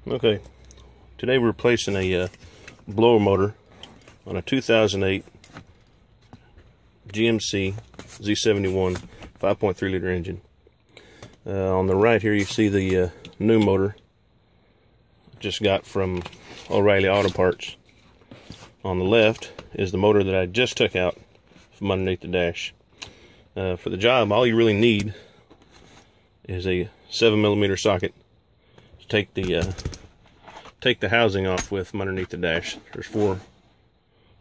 Okay, today we're replacing a blower motor on a 2008 GMC Z71 5.3 liter engine. On the right here you see the new motor just got from O'Reilly Auto Parts. On the left is the motor that I just took out from underneath the dash. For the job, all you really need is a 7mm socket to take the housing off with from underneath the dash. There's four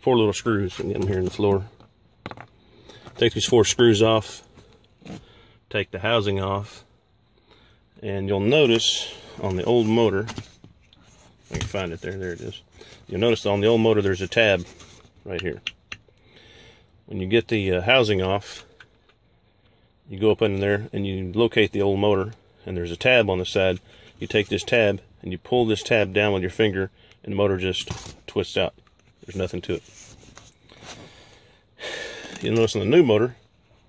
little screws. I can get them here in the floor. Take these 4 screws off, take the housing off, and you'll notice on the old motor, I can find it there it is. You'll notice on the old motor there's a tab right here. When you get the housing off, you go up in there and you locate the old motor, and there's a tab on the side. You take this tab and you pull this tab down with your finger, and the motor just twists out. There's nothing to it. You'll notice on the new motor,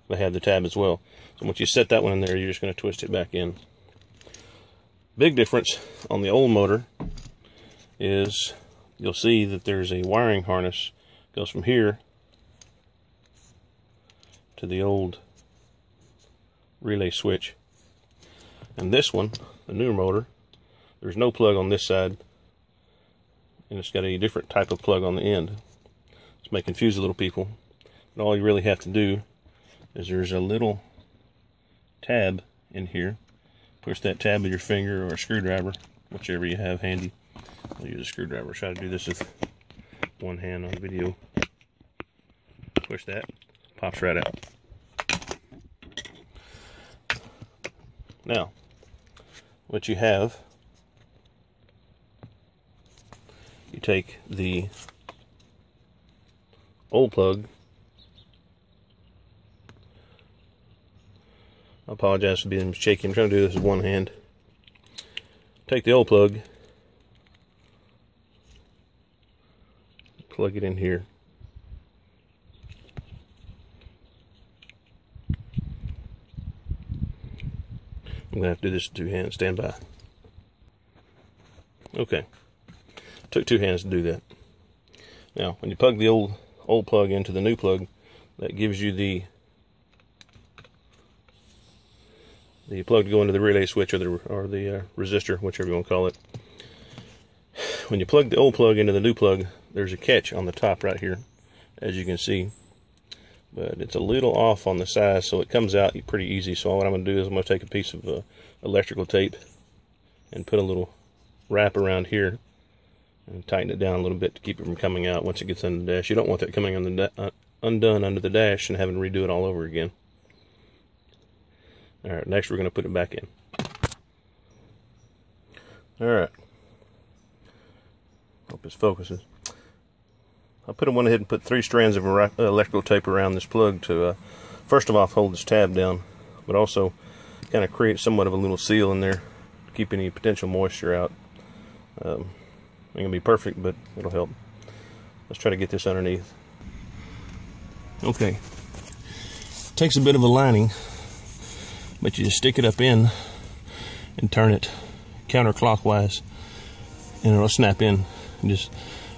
they have the tab as well. So once you set that one in there, you're just going to twist it back in. Big difference on the old motor is you'll see that there's a wiring harness that goes from here to the old relay switch. And this one, the newer motor, there's no plug on this side, and it's got a different type of plug on the end. This may confuse a little people. And all you really have to do is there's a little tab in here. Push that tab with your finger or a screwdriver, whichever you have handy. I'll use a screwdriver. Try to do this with one hand on video. Push that, pops right out. Now, what you have, you take the old plug. I apologize for being shaky. I'm trying to do this with one hand. Take the old plug, plug it in here. I'm going to have to do this with 2 hands. Stand by. Okay. Took 2 hands to do that. Now, when you plug the old plug into the new plug, that gives you the plug to go into the relay switch or the resistor, whichever you want to call it. When you plug the old plug into the new plug, there's a catch on the top right here, as you can see. But it's a little off on the size, so it comes out pretty easy. So what I'm going to do is I'm going to take a piece of electrical tape and put a little wrap around here and tighten it down a little bit to keep it from coming out once it gets under the dash. You don't want that coming on the undone under the dash and having to redo it all over again. Alright, next we're going to put it back in. Alright. Hope this focuses. I went ahead and put 3 strands of electrical tape around this plug to, first of all, hold this tab down, but also kind of create somewhat of a little seal in there to keep any potential moisture out. Ain't going to be perfect, but it'll help. Let's try to get this underneath. Okay. Takes a bit of a lining, but you just stick it up in and turn it counterclockwise, and it'll snap in. And just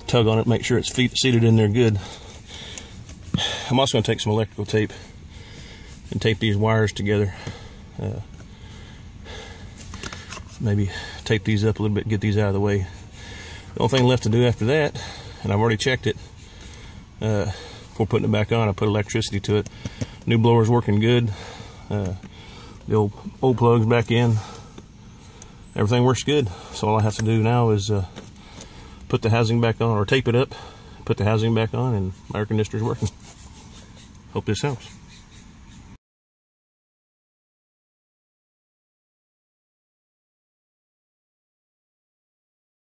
tug on it, make sure it's seated in there good. I'm also going to take some electrical tape and tape these wires together. Maybe tape these up a little bit, get these out of the way. The only thing left to do after that, and I've already checked it before putting it back on, I put electricity to it. New blower's working good. The old plug's back in. Everything works good. So all I have to do now is put the housing back on, or tape it up, put the housing back on, and my air conditioner's working. Hope this helps.